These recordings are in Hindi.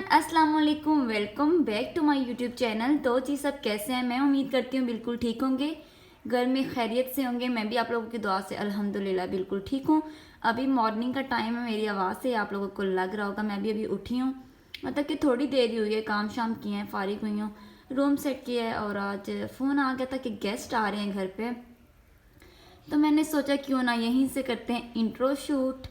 अस्सलाम वालेकुम, welcome back to my YouTube channel. तो जी सब कैसे हैं? मैं उम्मीद करती हूँ बिल्कुल ठीक होंगे, घर में खैरियत से होंगे। मैं भी आप लोगों की दुआ से अल्हम्दुलिल्लाह बिल्कुल ठीक हूँ। अभी मॉर्निंग का टाइम है, मेरी आवाज़ से आप लोगों को लग रहा होगा मैं भी अभी उठी हूँ, मतलब कि थोड़ी देर ही हुई है, काम शाम किए हैं, फारिग हुई हूँ, रूम सेट किया है। और आज फ़ोन आ गया था कि गेस्ट आ रहे हैं घर पर, तो मैंने सोचा क्यों ना यहीं से करते हैं इंट्रो शूट।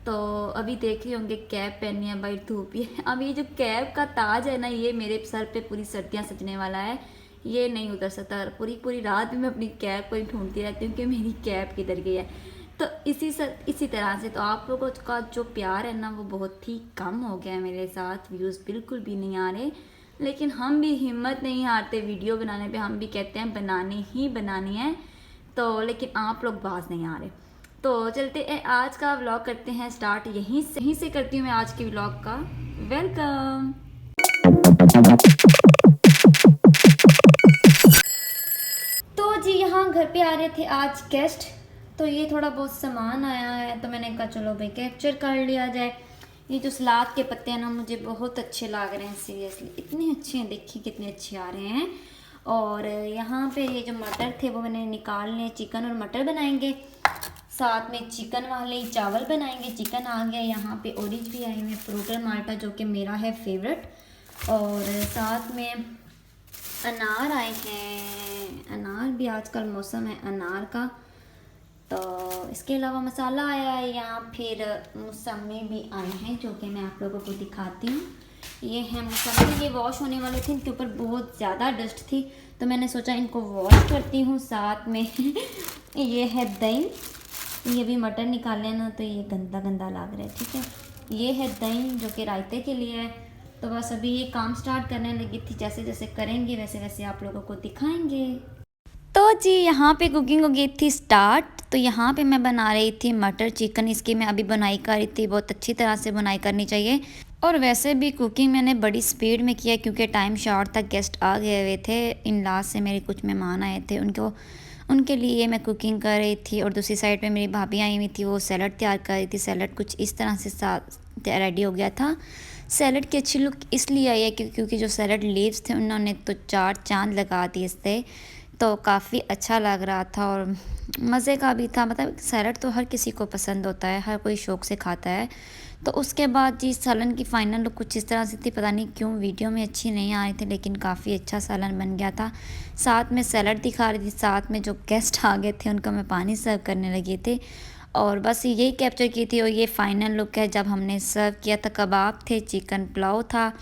तो अभी देख रहे होंगे कैप पहनी है, भाई धूप ही है। अब ये जो कैप का ताज है ना, ये मेरे सर पे पूरी सर्दियाँ सजने वाला है, ये नहीं उतर सकता। पूरी पूरी रात भी मैं अपनी कैप को ही ढूंढती रहती हूँ कि मेरी कैप किधर गई है। तो इसी तरह से तो आप लोगों का जो प्यार है ना वो बहुत ही कम हो गया है मेरे साथ, व्यूज़ बिल्कुल भी नहीं आ रहे। लेकिन हम भी हिम्मत नहीं हारते वीडियो बनाने पे, हम भी कहते हैं बनानी ही बनानी है। तो लेकिन आप लोग बाज नहीं आ रहे। तो चलते हैं, आज का व्लॉग करते हैं स्टार्ट। यहीं से करती हूँ मैं आज के व्लॉग का वेलकम। तो जी यहाँ घर पे आ रहे थे आज गेस्ट, तो ये थोड़ा बहुत सामान आया है, तो मैंने कहा चलो भाई कैप्चर कर लिया जाए। ये जो सलाद के पत्ते हैं ना, मुझे बहुत अच्छे लग रहे हैं, सीरियसली इतने अच्छे हैं, देखिए कितने अच्छे आ रहे हैं। और यहाँ पे ये जो मटर थे वो मैंने निकाल लिए, चिकन और मटर बनाएंगे, साथ में चिकन वाले चावल बनाएंगे। चिकन आ गया, यहाँ पे ओरिज भी आई हुई है, फ्रूट माल्टा जो कि मेरा है फेवरेट। और साथ में अनार आए हैं, अनार भी आजकल मौसम है अनार का। तो इसके अलावा मसाला आया है यहाँ, फिर मौसमी भी आए हैं जो कि मैं आप लोगों को दिखाती हूँ। ये है मौसमी, ये वॉश होने वाले थे, इनके ऊपर बहुत ज़्यादा डस्ट थी तो मैंने सोचा इनको वॉश करती हूँ। साथ में ये है दही, ये भी मटर निकाले ना तो ये गंदा गंदा लग रहा है, ठीक है। ये है दही जो कि रायते के लिए है। तो बस अभी ये काम स्टार्ट करने लगी थी, जैसे जैसे करेंगे वैसे वैसे आप लोगों को दिखाएंगे। तो जी यहाँ पे कुकिंग हो गई थी स्टार्ट। तो यहाँ पे मैं बना रही थी मटर चिकन, इसकी मैं अभी बुनाई कर रही थी, बहुत अच्छी तरह से बुनाई करनी चाहिए। और वैसे भी कुकिंग मैंने बड़ी स्पीड में किया क्योंकि टाइम शॉर्ट तक, गेस्ट आ गए हुए थे, इन लास्ट से मेरे कुछ मेहमान आए थे, उनके लिए मैं कुकिंग कर रही थी। और दूसरी साइड पे मेरी भाभी आई हुई थी, वो सैलड तैयार कर रही थी। सैलड कुछ इस तरह से रेडी हो गया था। सैलड की अच्छी लुक इसलिए आई है क्योंकि जो सैलड लीव्स थे उन्होंने तो 4 चांद लगा दिए इस पर, तो काफ़ी अच्छा लग रहा था और मज़े का भी था। मतलब सैलड तो हर किसी को पसंद होता है, हर कोई शौक़ से खाता है। तो उसके बाद जी सालन की फ़ाइनल लुक कुछ इस तरह से थी, पता नहीं क्यों वीडियो में अच्छी नहीं आ रही थी, लेकिन काफ़ी अच्छा सालन बन गया था। साथ में सैलड दिखा रही थी, साथ में जो गेस्ट आ गए थे उनको मैं पानी सर्व करने लगी थी, और बस यही कैप्चर की थी। और ये फ़ाइनल लुक है जब हमने सर्व किया था। कबाब थे, चिकन पुलाव था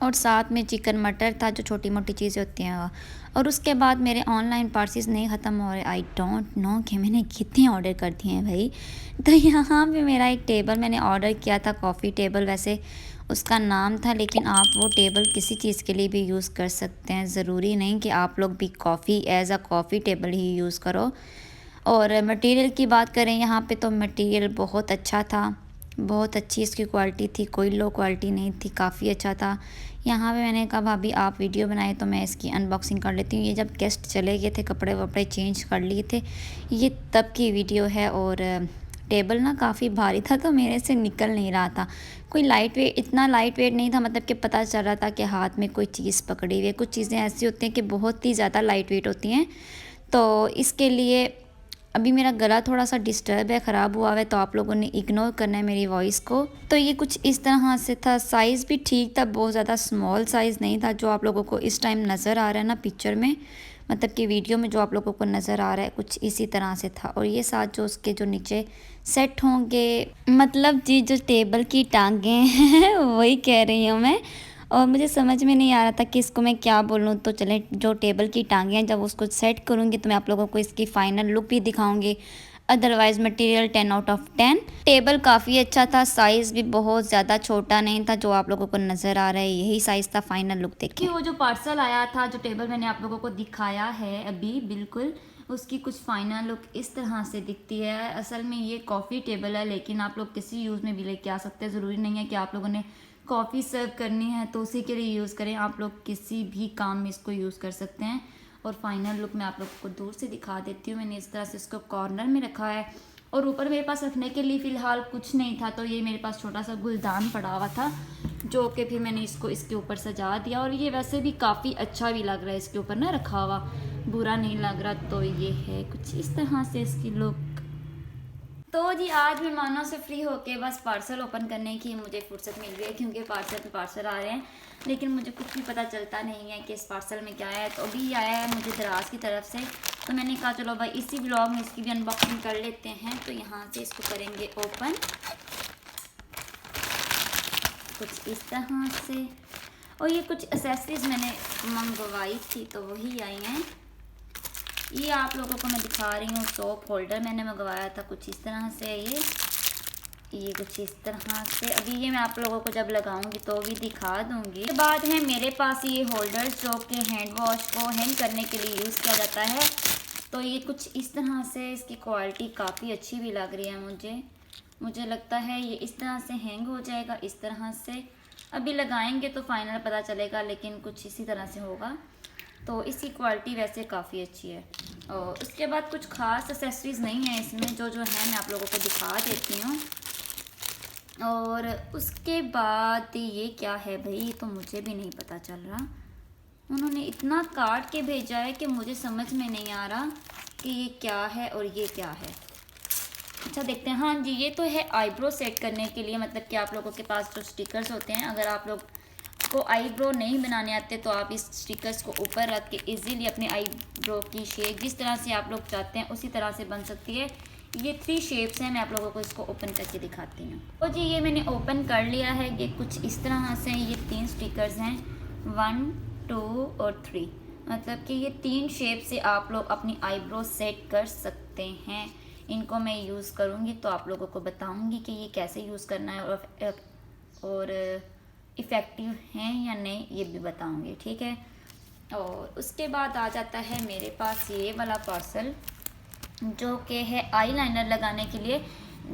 और साथ में चिकन मटर था, जो छोटी मोटी चीज़ें होती हैं वो। और उसके बाद मेरे ऑनलाइन पार्सेस नहीं ख़त्म हो रहे, आई डोंट नो कि मैंने कितने ऑर्डर कर दिए हैं भाई। तो यहाँ पे मेरा एक टेबल मैंने ऑर्डर किया था, कॉफ़ी टेबल वैसे उसका नाम था, लेकिन आप वो टेबल किसी चीज़ के लिए भी यूज़ कर सकते हैं, ज़रूरी नहीं कि आप लोग भी coffee as a coffee table ही यूज़ करो। और मटेरियल की बात करें यहाँ पे, तो मटेरियल बहुत अच्छा था, बहुत अच्छी इसकी क्वालिटी थी, कोई लो क्वालिटी नहीं थी, काफ़ी अच्छा था। यहाँ पे मैंने कहा भाभी आप वीडियो बनाए तो मैं इसकी अनबॉक्सिंग कर लेती हूँ। ये जब गेस्ट चले गए थे, कपड़े वपड़े चेंज कर लिए थे, ये तब की वीडियो है। और टेबल ना काफ़ी भारी था तो मेरे से निकल नहीं रहा था, कोई लाइट वेट, इतना लाइट वेट नहीं था, मतलब कि पता चल रहा था कि हाथ में कोई चीज़ पकड़ी हुई है। कुछ चीज़ें ऐसी होती हैं कि बहुत ही ज़्यादा लाइट वेट होती हैं, तो इसके लिए अभी मेरा गला थोड़ा सा डिस्टर्ब है, ख़राब हुआ है, तो आप लोगों ने इग्नोर करना है मेरी वॉइस को। तो ये कुछ इस तरह से था, साइज़ भी ठीक था, बहुत ज़्यादा स्मॉल साइज़ नहीं था जो आप लोगों को इस टाइम नज़र आ रहा है ना पिक्चर में, मतलब कि वीडियो में जो आप लोगों को नज़र आ रहा है कुछ इसी तरह से था। और ये साथ जो उसके जो नीचे सेट होंगे, मतलब जी जो टेबल की टांगें हैं वही कह रही हूँ मैं, और मुझे समझ में नहीं आ रहा था कि इसको मैं क्या बोलूँ। तो चलें, जो टेबल की टांगें हैं जब उसको सेट करूँगी तो मैं आप लोगों को इसकी फ़ाइनल लुक भी दिखाऊँगी। Otherwise material 10 out of 10। Table काफ़ी अच्छा था, साइज़ भी बहुत ज़्यादा छोटा नहीं था जो आप लोगों को नज़र आ रहा है, यही साइज़ था। फ़ाइनल लुक देखिए। वो जो पार्सल आया था, जो टेबल मैंने आप लोगों को दिखाया है अभी बिल्कुल, उसकी कुछ फ़ाइनल लुक इस तरह से दिखती है। असल में ये कॉफ़ी टेबल है, लेकिन आप लोग किसी यूज़ में भी लेके आ सकते हैं, ज़रूरी नहीं है कि आप लोगों ने कॉफ़ी सर्व करनी है तो उसी के लिए यूज़ करें, आप लोग किसी भी काम में इसको यूज़ कर सकते हैं। और फाइनल लुक मैं आप लोगों को दूर से दिखा देती हूँ। मैंने इस तरह से इसको कॉर्नर में रखा है, और ऊपर मेरे पास रखने के लिए फ़िलहाल कुछ नहीं था, तो ये मेरे पास छोटा सा गुलदान पड़ा हुआ था, जो कि फिर मैंने इसको इसके ऊपर सजा दिया। और ये वैसे भी काफ़ी अच्छा भी लग रहा है इसके ऊपर ना रखा हुआ, बुरा नहीं लग रहा। तो ये है कुछ इस तरह से इसकी लुक। तो जी आज मेहमानों से फ्री होके बस पार्सल ओपन करने की मुझे फुर्सत मिल रही है, क्योंकि पार्सल पे पार्सल आ रहे हैं, लेकिन मुझे कुछ भी पता चलता नहीं है कि इस पार्सल में क्या है। तो अभी आया है मुझे दराज की तरफ से, तो मैंने कहा चलो भाई इसी ब्लॉग में इसकी भी अनबॉक्सिंग कर लेते हैं। तो यहाँ से इसको करेंगे ओपन कुछ इस तरह से। और ये कुछ एक्सेसरीज मैंने मंगवाई थी तो वही आई हैं। ये आप लोगों को मैं दिखा रही हूँ, सोप होल्डर मैंने मंगवाया था कुछ इस तरह से। ये कुछ इस तरह से। अभी ये मैं आप लोगों को जब लगाऊंगी तो भी दिखा दूंगी। उसके बाद है मेरे पास ये होल्डर्स जो कि हैंड वॉश को हैंग करने के लिए यूज़ किया जाता है। तो ये कुछ इस तरह से, इसकी क्वालिटी काफ़ी अच्छी भी लग रही है मुझे लगता है ये इस तरह से हैंग हो जाएगा इस तरह से। अभी लगाएंगे तो फाइनल पता चलेगा, लेकिन कुछ इसी तरह से होगा। तो इसकी क्वालिटी वैसे काफ़ी अच्छी है। और उसके बाद कुछ ख़ास एक्सेसरीज़ नहीं है इसमें, जो है मैं आप लोगों को दिखा देती हूँ। और उसके बाद ये क्या है भाई, तो मुझे भी नहीं पता चल रहा। उन्होंने इतना काट के भेजा है कि मुझे समझ में नहीं आ रहा कि ये क्या है और ये क्या है। अच्छा देखते हैं। हाँ जी, ये तो है आईब्रो सेट करने के लिए, मतलब कि आप लोगों के पास जो स्टिकर्स होते हैं, अगर आप लोग को आईब्रो नहीं बनाने आते तो आप इस स्टिकर्स को ऊपर रख के इजीली अपने आईब्रो की शेप जिस तरह से आप लोग चाहते हैं उसी तरह से बन सकती है। ये 3 शेप्स हैं, मैं आप लोगों को इसको ओपन करके दिखाती हूँ। तो जी ये मैंने ओपन कर लिया है। ये कुछ इस तरह से ये 3 स्टिकर्स हैं, 1, 2 और 3। मतलब कि ये 3 शेप से आप लोग अपनी आईब्रो सेट कर सकते हैं। इनको मैं यूज़ करूँगी तो आप लोगों को बताऊँगी कि ये कैसे यूज़ करना है और इफ़ेक्टिव हैं या नहीं ये भी बताऊँगी, ठीक है। और उसके बाद आ जाता है मेरे पास ये वाला पार्सल, जो कि है आईलाइनर लगाने के लिए।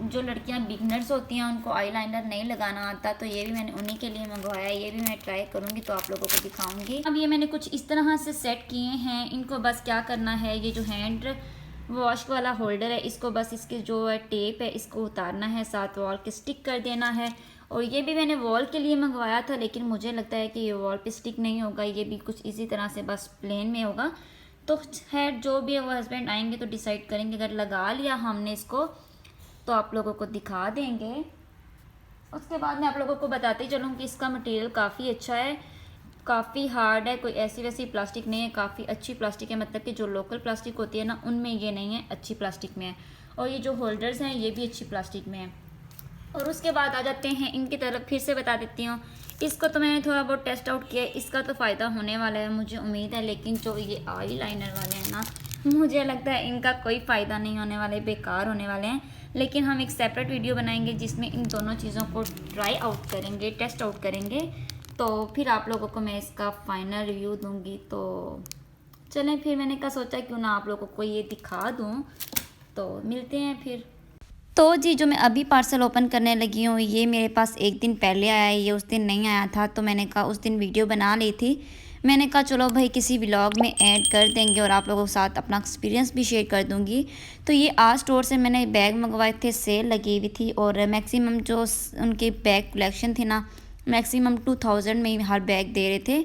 जो लड़कियां बिगनर्स होती हैं उनको आईलाइनर नहीं लगाना आता, तो ये भी मैंने उन्हीं के लिए मंगवाया। ये भी मैं ट्राई करूँगी तो आप लोगों को दिखाऊँगी। अब ये मैंने कुछ इस तरह से सेट किए हैं। इनको बस क्या करना है, ये जो हैंड वॉश वाला होल्डर है इसको बस इसके जो है टेप है इसको उतारना है, साथ वॉल के स्टिक कर देना है। और ये भी मैंने वॉल के लिए मंगवाया था, लेकिन मुझे लगता है कि ये वॉल पे स्टिक नहीं होगा, ये भी कुछ इसी तरह से बस प्लेन में होगा। तो खैर जो भी है वो हस्बैंड आएंगे तो डिसाइड करेंगे। अगर लगा लिया हमने इसको तो आप लोगों को दिखा देंगे। उसके बाद मैं आप लोगों को बताती चलूँ कि इसका मटेरियल काफ़ी अच्छा है, काफ़ी हार्ड है, कोई ऐसी वैसी प्लास्टिक नहीं है, काफ़ी अच्छी प्लास्टिक है। मतलब कि जो लोकल प्लास्टिक होती है ना उनमें ये नहीं है, अच्छी प्लास्टिक में है। और ये जो होल्डर्स हैं ये भी अच्छी प्लास्टिक में है। और उसके बाद आ जाते हैं इनकी तरफ। फिर से बता देती हूँ, इसको तो मैंने थोड़ा बहुत टेस्ट आउट किया है, इसका तो फ़ायदा होने वाला है मुझे उम्मीद है। लेकिन जो ये आई लाइनर वाले हैं ना, मुझे लगता है इनका कोई फ़ायदा नहीं होने वाला है, बेकार होने वाले हैं। लेकिन हम एक सेपरेट वीडियो बनाएंगे जिसमें इन दोनों चीज़ों को ट्राई आउट करेंगे, टेस्ट आउट करेंगे, तो फिर आप लोगों को मैं इसका फ़ाइनल रिव्यू दूँगी। तो चलें फिर, मैंने क्या सोचा क्यों ना आप लोगों को ये दिखा दूँ। तो मिलते हैं फिर। तो जी जो मैं अभी पार्सल ओपन करने लगी हूँ ये मेरे पास एक दिन पहले आया है, ये उस दिन नहीं आया था। तो मैंने कहा उस दिन वीडियो बना ली थी, मैंने कहा चलो भाई किसी व्लॉग में ऐड कर देंगे और आप लोगों के साथ अपना एक्सपीरियंस भी शेयर कर दूँगी। तो ये आज स्टोर से मैंने बैग मंगवाए थे, सेल लगी हुई थी और मैक्सिमम जो उनके बैग कलेक्शन थी ना, मैक्सिमम 2000 में ही हर बैग दे रहे थे।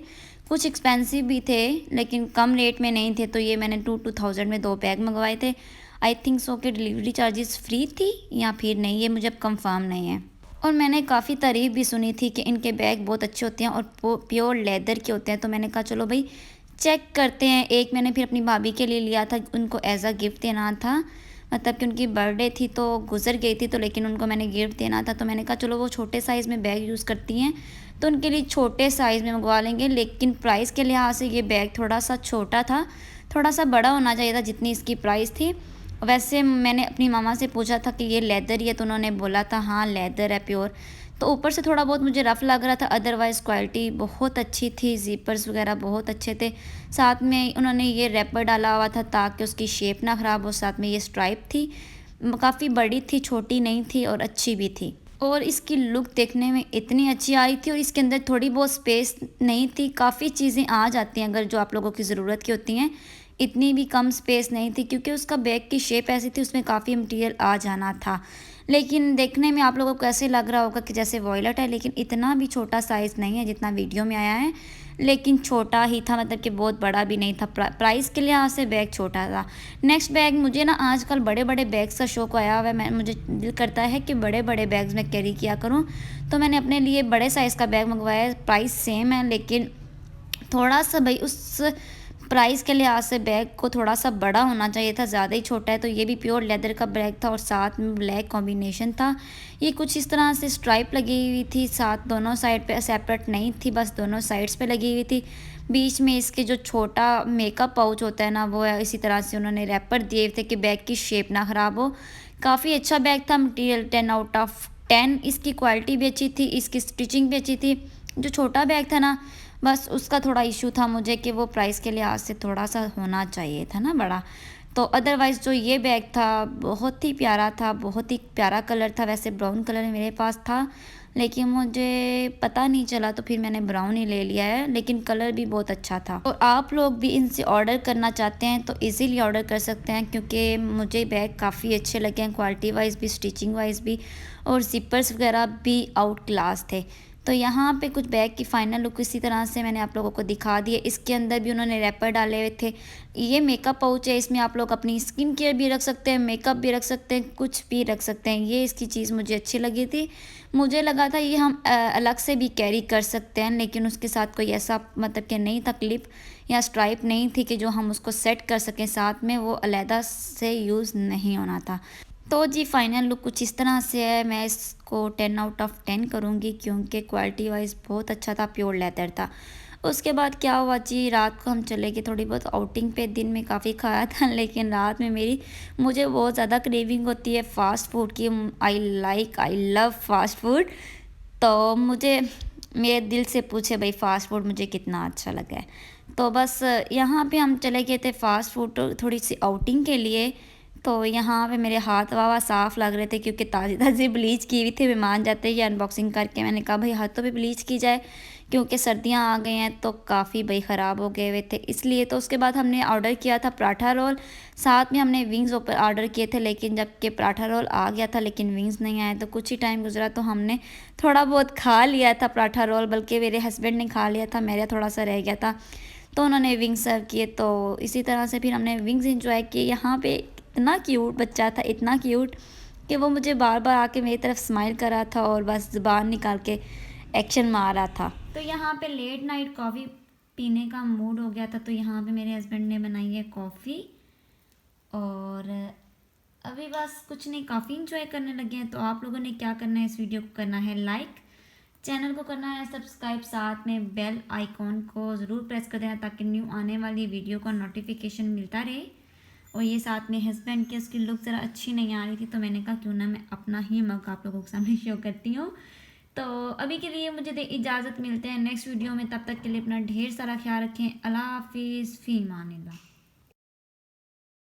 कुछ एक्सपेंसिव भी थे लेकिन कम रेट में नहीं थे। तो ये मैंने 2000 में 2 बैग मंगवाए थे। आई थिंक सो कि डिलीवरी चार्जेस फ्री थी या फिर नहीं, ये मुझे अब कंफर्म नहीं है। और मैंने काफ़ी तारीफ़ भी सुनी थी कि इनके बैग बहुत अच्छे होते हैं और प्योर लेदर के होते हैं। तो मैंने कहा चलो भाई चेक करते हैं। एक मैंने फिर अपनी भाभी के लिए लिया था, उनको एज अ गिफ्ट देना था, मतलब कि उनकी बर्थडे थी तो गुजर गई थी, तो लेकिन उनको मैंने गिफ्ट देना था। तो मैंने कहा चलो वो छोटे साइज़ में बैग यूज़ करती हैं तो उनके लिए छोटे साइज़ में मंगवा लेंगे। लेकिन प्राइस के लिहाज से ये बैग थोड़ा सा छोटा था, थोड़ा सा बड़ा होना चाहिए था जितनी इसकी प्राइस थी। वैसे मैंने अपनी मामा से पूछा था कि ये लेदर ही है, तो उन्होंने बोला था हाँ लेदर है प्योर। तो ऊपर से थोड़ा बहुत मुझे रफ़ लग रहा था, अदरवाइज़ क्वालिटी बहुत अच्छी थी, ज़िपर्स वगैरह बहुत अच्छे थे। साथ में उन्होंने ये रैपर डाला हुआ था ताकि उसकी शेप ना ख़राब हो। साथ में ये स्ट्राइप थी, काफ़ी बड़ी थी, छोटी नहीं थी और अच्छी भी थी। और इसकी लुक देखने में इतनी अच्छी आई थी और इसके अंदर थोड़ी बहुत स्पेस नहीं थी, काफ़ी चीज़ें आ जाती हैं अगर जो आप लोगों की ज़रूरत की होती हैं, इतनी भी कम स्पेस नहीं थी क्योंकि उसका बैग की शेप ऐसी थी उसमें काफ़ी मटेरियल आ जाना था। लेकिन देखने में आप लोगों को कैसे लग रहा होगा कि जैसे वॉयलेट है, लेकिन इतना भी छोटा साइज़ नहीं है जितना वीडियो में आया है, लेकिन छोटा ही था, मतलब कि बहुत बड़ा भी नहीं था। प्राइस के लिहाज से बैग छोटा था। नेक्स्ट बैग, मुझे ना आजकल बड़े बड़े बैग्स का शौक आया हुआ है। मुझे दिल करता है कि बड़े बड़े बैग्स में कैरी किया करूँ, तो मैंने अपने लिए बड़े साइज़ का बैग मंगवाया है। प्राइस सेम है, लेकिन थोड़ा सा भाई उस प्राइस के लिहाज से बैग को थोड़ा सा बड़ा होना चाहिए था, ज़्यादा ही छोटा है। तो ये भी प्योर लेदर का बैग था और साथ में ब्लैक कॉम्बिनेशन था। ये कुछ इस तरह से स्ट्राइप लगी हुई थी, साथ दोनों साइड पे सेपरेट नहीं थी, बस दोनों साइड्स पे लगी हुई थी। बीच में इसके जो छोटा मेकअप पाउच होता है ना, वो है इसी तरह से उन्होंने रैपर दिए थे कि बैग की शेप ना ख़राब हो। काफ़ी अच्छा बैग था, मटीरियल 10/10। इसकी क्वालिटी भी अच्छी थी, इसकी स्टिचिंग भी अच्छी थी। जो छोटा बैग था ना, बस उसका थोड़ा इशू था मुझे कि वो प्राइस के लिहाज से थोड़ा सा होना चाहिए था ना बड़ा। तो अदरवाइज़ जो ये बैग था बहुत ही प्यारा था, बहुत ही प्यारा कलर था। वैसे ब्राउन कलर मेरे पास था, लेकिन मुझे पता नहीं चला, तो फिर मैंने ब्राउन ही ले लिया है, लेकिन कलर भी बहुत अच्छा था। और आप लोग भी इनसे ऑर्डर करना चाहते हैं तो इजीली ऑर्डर कर सकते हैं, क्योंकि मुझे बैग काफ़ी अच्छे लगे हैं, क्वालिटी वाइज भी, स्टिचिंग वाइज भी, और ज़िपर्स वगैरह भी आउट क्लास थे। तो यहाँ पे कुछ बैग की फ़ाइनल लुक इसी तरह से मैंने आप लोगों को दिखा दी है। इसके अंदर भी उन्होंने रैपर डाले हुए थे। ये मेकअप पाउच है, इसमें आप लोग अपनी स्किन केयर भी रख सकते हैं, मेकअप भी रख सकते हैं, कुछ भी रख सकते हैं। ये इसकी चीज़ मुझे अच्छी लगी थी। मुझे लगा था ये हम अलग से भी कैरी कर सकते हैं, लेकिन उसके साथ कोई ऐसा मतलब कि नहीं था, क्लिप या स्ट्राइप नहीं थी कि जो हम उसको सेट कर सकें साथ में, वो अलहदा से यूज़ नहीं होना था। तो जी फाइनल लुक कुछ इस तरह से है। मैं इसको 10/10 करूँगी, क्योंकि क्वालिटी वाइज बहुत अच्छा था, प्योर लेदर था। उसके बाद क्या हुआ जी, रात को हम चले गए थोड़ी बहुत आउटिंग पे। दिन में काफ़ी खाया था, लेकिन रात में मुझे बहुत ज़्यादा क्रेविंग होती है फ़ास्ट फूड की। I love fast food. तो मुझे मेरे दिल से पूछे भाई फ़ास्ट फूड मुझे कितना अच्छा लगा है। तो बस यहाँ पे हम चले गए थे फ़ास्ट फूड थोड़ी सी आउटिंग के लिए। तो यहाँ पे मेरे हाथ वाह साफ़ लग रहे थे, क्योंकि ताज़ी ताज़ी ब्लीच की हुई थी। मेहमान जाते ही अनबॉक्सिंग करके मैंने कहा भाई हाथों पे ब्लीच की जाए, क्योंकि सर्दियाँ आ गई हैं तो काफ़ी भाई ख़राब हो गए हुए थे, इसलिए। तो उसके बाद हमने ऑर्डर किया था पराठा रोल, साथ में हमने विंग्स ऊपर ऑर्डर किए थे। लेकिन जबकि पराठा रोल आ गया था, लेकिन विंग्स नहीं आए। तो कुछ ही टाइम गुजरा तो हमने थोड़ा बहुत खा लिया था पराठा रोल, बल्कि मेरे हस्बैंड ने खा लिया था, मेरा थोड़ा सा रह गया था। तो उन्होंने विंग्स सर्व किए। तो इसी तरह से फिर हमने विंग्स इंजॉय किए। यहाँ पे इतना क्यूट बच्चा था, इतना क्यूट कि वो मुझे बार बार आके मेरी तरफ स्माइल कर रहा था और बस ज़ुबान निकाल के एक्शन मार रहा था। तो यहाँ पे लेट नाइट कॉफ़ी पीने का मूड हो गया था, तो यहाँ पे मेरे हस्बैंड ने बनाई है कॉफ़ी, और अभी बस कुछ नहीं, काफ़ी इंजॉय करने लगे हैं। तो आप लोगों ने क्या करना है, इस वीडियो को करना है लाइक, चैनल को करना है सब्सक्राइब, साथ में बेल आइकॉन को ज़रूर प्रेस कर देना, ताकि न्यू आने वाली वीडियो का नोटिफिकेशन मिलता रहे। और ये साथ में हस्बैंड की, उसकी लुक ज़रा अच्छी नहीं आ रही थी, तो मैंने कहा क्यों ना मैं अपना ही मग आप लोगों के सामने शो करती हूँ। तो अभी के लिए मुझे इजाज़त, मिलते हैं नेक्स्ट वीडियो में। तब तक के लिए अपना ढेर सारा ख्याल रखें। अल्लाह हाफिज़, फ़ी अमानिल्लाह।